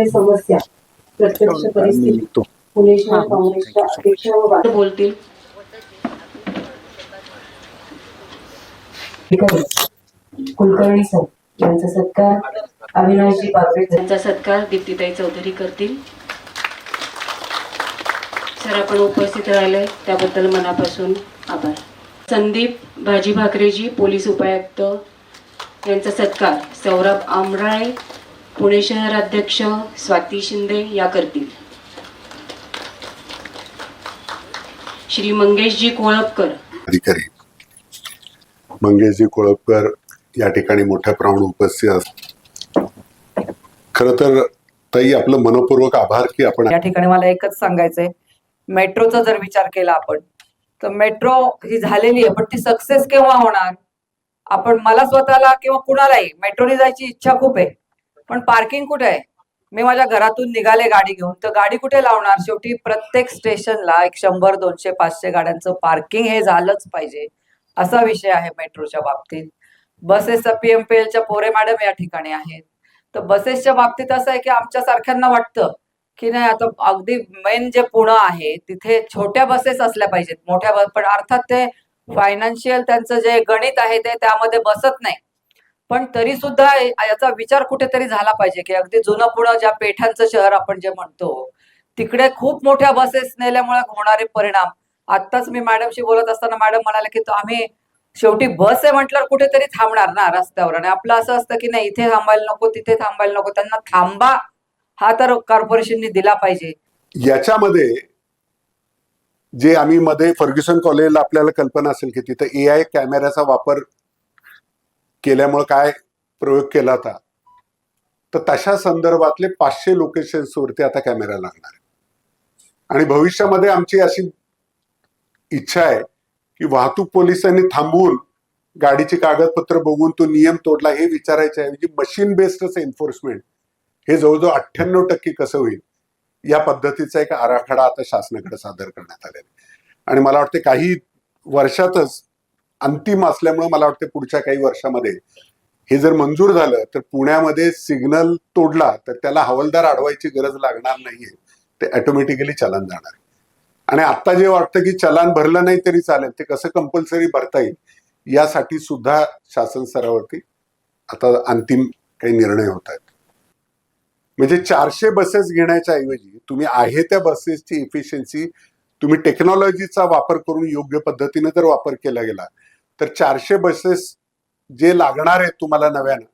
समस्या प्रत्यक्ष परिस्थिती पुणे शहर काँग्रेसच्या अध्यक्ष व बोलतील कुलकर्णी सर यांचा सत्कार, अविनाशजी बागवे यांचा सत्कार दीप्तीताई चौधरी करतील. सर आपण उपस्थित राहिले त्याबद्दल मनापासून आभार. संदीप भाजी भाकरेजी पोलीस उपायुक्त यांचा सत्कार सौरभ आमराळे पुणे शहर अध्यक्ष स्वाती शिंदे या करतील. श्री मंगेशजी कोळपकर अधिकारी मंगेशजी कोळपकर या ठिकाणी मोठ्या प्रमाणात उपस्थित असतात. खरं तर ताई आपलं मनपूर्वक आभार की आपण या ठिकाणी मला एकच सांगायचंय, मेट्रोचा जर विचार केला आपण तर मेट्रो ही झालेली आहे, पण ती सक्सेस केव्हा होणार? आपण मला स्वतःला किंवा कुणालाही मेट्रोने जायची इच्छा खूप आहे, पण पार्किंग कुठे आहे? मी माझ्या घरातून निघाले गाडी घेऊन तर गाडी कुठे लावणार? शेवटी प्रत्येक स्टेशनला 100, 200, 500 गाड्यांचं पार्किंग हे झालंच पाहिजे, असा विषय आहे मेट्रोच्या बाबतीत. बसेसचा PMPLच्या पोरे मॅडम या ठिकाणी आहेत. तर बसेसच्या बाबतीत असं आहे की आमच्या सारख्यांना वाटतं की नाही, आता अगदी मेन जे पुणे आहे तिथे छोट्या बसेस असल्या पाहिजेत, मोठ्या पण अर्थात ते फायनान्शियल त्यांचं जे गणित आहे ते त्यामध्ये बसत नाही. पण तरी सुद्धा याचा विचार कुठेतरी झाला पाहिजे की अगदी जुनं पुणे, ज्या पेठांचं शहर आपण जे म्हणतो, तिकडे खूप मोठ्या बसेस नेल्यामुळे होणारे परिणाम. आत्ताच मी मॅडमशी बोलत असताना मॅडम म्हणाले की आम्ही शेवटी बस आहे म्हटल्यावर कुठेतरी थांबणार ना रस्त्यावर, आणि आपलं असं असतं की नाही इथे थांबायला नको, तिथे थांबायला नको. त्यांना थांबा हा तर कॉर्पोरेशननी दिला पाहिजे. याच्यामध्ये जे आम्ही मध्ये फर्ग्युसन कॉलेजला आपल्याला कल्पना असेल की तिथं AI कॅमेऱ्याचा वापर केल्यामुळे काय प्रयोग केला होता, तर तशा संदर्भातले 500 लोकेशन्स वरती आता कॅमेरा लागणार आहे. आणि भविष्यामध्ये आमची अशी इच्छा आहे की वाहतूक पोलिसांनी थांबवून गाडीची कागदपत्र बघून तो नियम तोडला हे विचारायचे ऐवजी मशीन बेस्ड असं एन्फोर्समेंट हे जवळजवळ 98% कसं होईल या पद्धतीचा एक आराखडा आता शासनाकडे सादर करण्यात आलेला आहे. आणि मला वाटते काही वर्षातच अंतिम असल्यामुळे मला वाटते पुढच्या काही वर्षामध्ये हे जर मंजूर झालं तर पुण्यामध्ये सिग्नल तोडला तर त्याला हवालदार अडवायची गरज लागणार नाहीये, ते ऑटोमॅटिकली चलन जाणार आहे. आणि आता जे वाटतं की चलान भरलं नाही तरी चालेल, ते कसं कंपल्सरी भरता येईल यासाठी सुद्धा शासन स्तरावरती आता अंतिम काही निर्णय होत आहेत. म्हणजे 400 बसेस घेण्याच्या ऐवजी तुम्ही आहे त्या बसेसची इफिशियन्सी तुम्ही टेक्नॉलॉजीचा वापर करून योग्य पद्धतीने जर वापर केला गेला तर 400 बसेस जे लागणार आहेत तुम्हाला नव्यानं,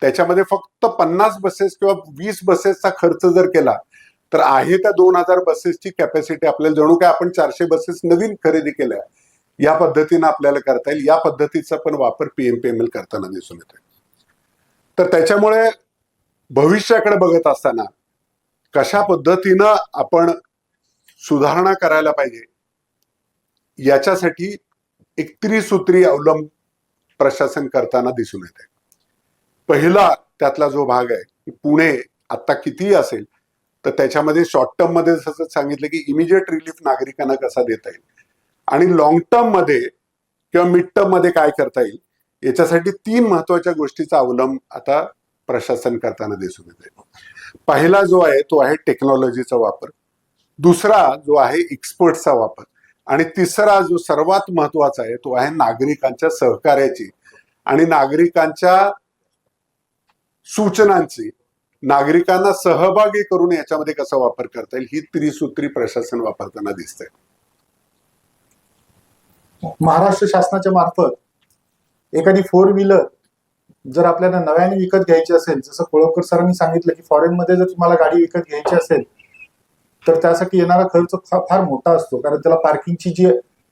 त्याच्यामध्ये फक्त 50 बसेस किंवा 20 बसेसचा खर्च जर केला तर आहे त्या 2000 बसेसची कॅपॅसिटी आपल्याला जणू काय आपण 400 बसेस नवीन खरेदी केल्या या पद्धतीनं आपल्याला करता येईल. या पद्धतीचा पण वापर PMPML करताना दिसून येतोय. तर त्याच्यामुळे भविष्याकडे बघत असताना कशा पद्धतीनं आपण सुधारणा करायला पाहिजे याच्यासाठी एक त्रिसूत्री अवलंब प्रशासन करताना दिसून येते. पहिला त्यातला जो भाग आहे की पुणे आता कितीही असेल तर त्याच्यामध्ये शॉर्ट टर्म मध्ये जसं सांगितलं की इमिजिएट रिलीफ नागरिकांना कसा देता येईल आणि लॉंग टर्म मध्ये किंवा मिड टर्म मध्ये काय करता येईल याच्यासाठी 3 महत्वाच्या गोष्टीचा अवलंब आता प्रशासन करताना दिसून येते. पहिला जो आहे तो आहे टेक्नॉलॉजीचा वापर, दुसरा जो आहे एक्सपर्टचा वापर, आणि तिसरा जो सर्वात महत्वाचा आहे तो आहे नागरिकांच्या सहकार्याची आणि नागरिकांच्या सूचनांची, नागरिकांना सहभागी करून याच्यामध्ये कसा वापर करता येईल ही त्रिसूत्री प्रशासन वापरताना दिसतंय. महाराष्ट्र शासनाच्या मार्फत एखादी 4 व्हीलर जर आपल्याला नव्याने विकत घ्यायची असेल, जसं कोळपकर सरांनी सांगितलं की फॉरेन मध्ये जर तुम्हाला गाडी विकत घ्यायची असेल तर त्यासाठी येणारा खर्च फार मोठा असतो, कारण त्याला पार्किंगची जी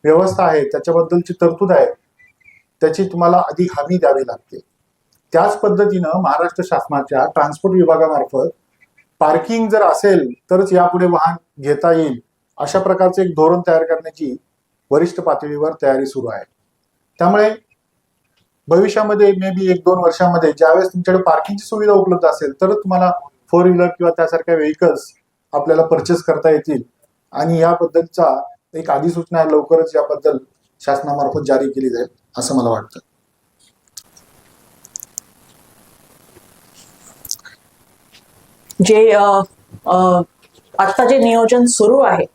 व्यवस्था आहे त्याच्याबद्दलची तरतूद आहे त्याची तुम्हाला आधी हमी द्यावी लागते. त्याच पद्धतीनं महाराष्ट्र शासनाच्या ट्रान्सपोर्ट विभागामार्फत पार्किंग जर असेल तरच यापुढे वाहन घेता येईल अशा प्रकारचे एक धोरण तयार करण्याची वरिष्ठ पातळीवर तयारी सुरू आहे. त्यामुळे भविष्यामध्ये मे बी 1-2 वर्षामध्ये ज्यावेळेस तुमच्याकडे पार्किंगची सुविधा उपलब्ध असेल तरच तुम्हाला 4 व्हीलर किंवा त्यासारख्या व्हेकल्स आपल्याला परचेस करता येतील. आणि या पद्धतीचा एक अधिसूचना लवकरच याबद्दल शासनामार्फत जारी केली जाईल असं मला वाटतं. जे आता जे नियोजन सुरू आहे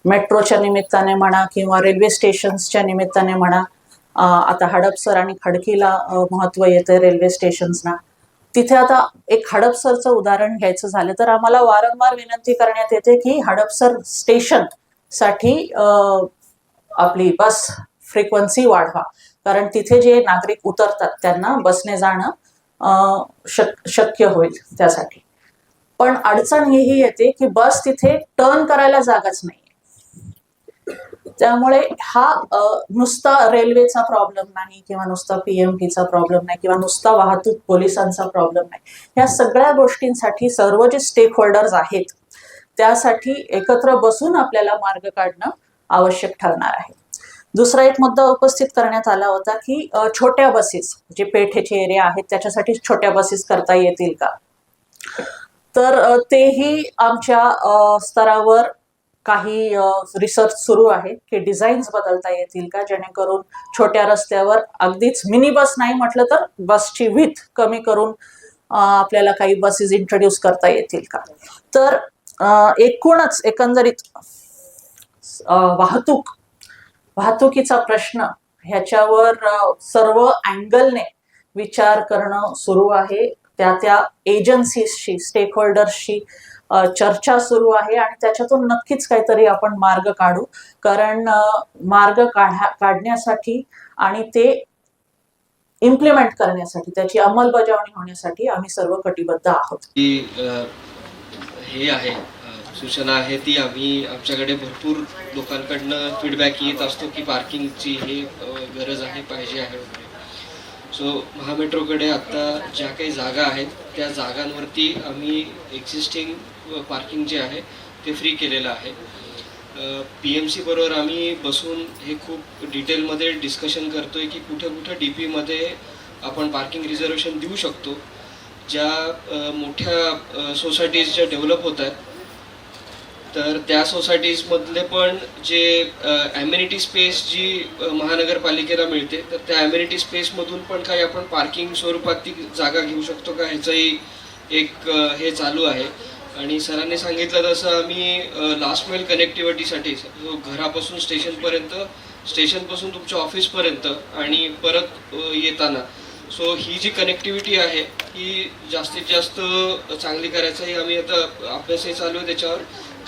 मेट्रोच्या निमित्ताने म्हणा किंवा रेल्वे स्टेशन्सच्या निमित्ताने म्हणा, आता हडपसर आणि खडकीला महत्व येतंय रेल्वे स्टेशन्सना. तिथे आता एक हडपसरचं उदाहरण घ्यायचं झालं तर आम्हाला वारंवार विनंती करण्यात येते की हडपसर स्टेशन साठी आपली बस फ्रिक्वेन्सी वाढवा, कारण तिथे जे नागरिक उतरतात त्यांना बसने जाणं शक्य होईल त्यासाठी. पण अडचण ही येते की बस तिथे टर्न करायला जागाच नाही. त्यामुळे हा नुसता रेल्वेचा प्रॉब्लेम नाही किंवा नुसता पीएमपीचा प्रॉब्लेम नाही किंवा नुसता वाहतूक पोलिसांचा प्रॉब्लेम नाही. ह्या सगळ्या गोष्टींसाठी सर्व जे स्टेक होल्डर्स आहेत त्यासाठी एकत्र बसून आपल्याला मार्ग काढणं आवश्यक ठरणार आहे. दुसरा एक मुद्दा उपस्थित करण्यात आला होता की छोट्या बसेस जे पेठेचे एरिया आहेत त्याच्यासाठी छोट्या बसेस करता येतील का. तर तेही आमच्या स्तरावर काही रिसर्च सुरू आहे की डिझाईन्स बदलता येतील का, जेणेकरून छोट्या रस्त्यावर अगदीच मिनी बस नाही म्हटलं तर बसची विथ कमी करून आपल्याला काही बसेस इंट्रोड्यूस करता येतील का. तर एकूणच एकंदरीत वाहतुकीचा प्रश्न ह्याच्यावर सर्व अँगलने विचार करणं सुरू आहे. त्या एजन्सीजशी स्टेक होल्डर्सशी चर्चा सुरू आहे आणि त्याच्यातून नक्कीच काहीतरी आपण मार्ग काढू, कारण मार्ग काढण्यासाठी आणि ते इम्प्लिमेंट करण्यासाठी त्याची अंमलबजावणी होण्यासाठी आम्ही सर्व कटिबद्ध आहोत. हे आहे सूचना आहे ती आम्ही आमच्याकडे भरपूर लोकांकडनं फीडबॅक येत असतो की पार्किंगची हे गरज आहे, पाहिजे आहे वगैरे. सो महामेट्रोकडे आत्ता ज्या काही जागा आहेत त्या जागांवरती आम्ही एक्झिस्टिंग पार्किंग जे आहे ते फ्री केलेलं आहे. PMC बरोबर आम्ही बसून हे खूप डिटेलमध्ये डिस्कशन करतोय की कुठे कुठे DP आपण पार्किंग रिझर्वेशन देऊ शकतो. ज्या मोठ्या सोसायटीज ज्या डेव्हलप होत आहेत तर त्या सोसायटीजमधले पण जे ॲम्युनिटी स्पेस जी महानगरपालिकेला मिळते तर त्या ॲम्युनिटी स्पेसमधून पण काही आपण पार्किंग स्वरूपात ती जागा घेऊ शकतो का, ह्याचंही एक हे चालू आहे. आणि सरांनी सांगितलं तसं आम्ही लास्ट मेल कनेक्टिव्हिटीसाठी घरापासून स्टेशनपर्यंत, स्टेशनपासून तुमच्या ऑफिसपर्यंत आणि परत येताना, सो ही जी कनेक्टिव्हिटी आहे ही जास्तीत जास्त चांगली करायचाही आम्ही आता अभ्यासही चालू आहे त्याच्यावर.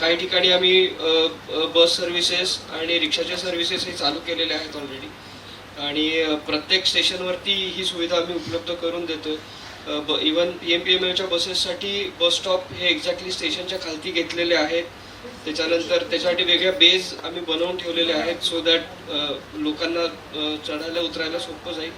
काही ठिकाणी आम्ही बस सर्व्हिसेस आणि रिक्षाच्या सर्व्हिसेस हे चालू केलेले आहेत ऑलरेडी आणि प्रत्येक स्टेशनवरती ही सुविधा आम्ही उपलब्ध करून देतोय. इवन PMPMLच्या बसेससाठी बस स्टॉप हे एक्झॅक्टली स्टेशनच्या खालती घेतलेले आहेत. त्याच्यानंतर त्याच्यासाठी वेगळ्या बेज आम्ही बनवून ठेवलेले आहेत सो दॅट लोकांना चढायला उतरायला सोपं जाईल.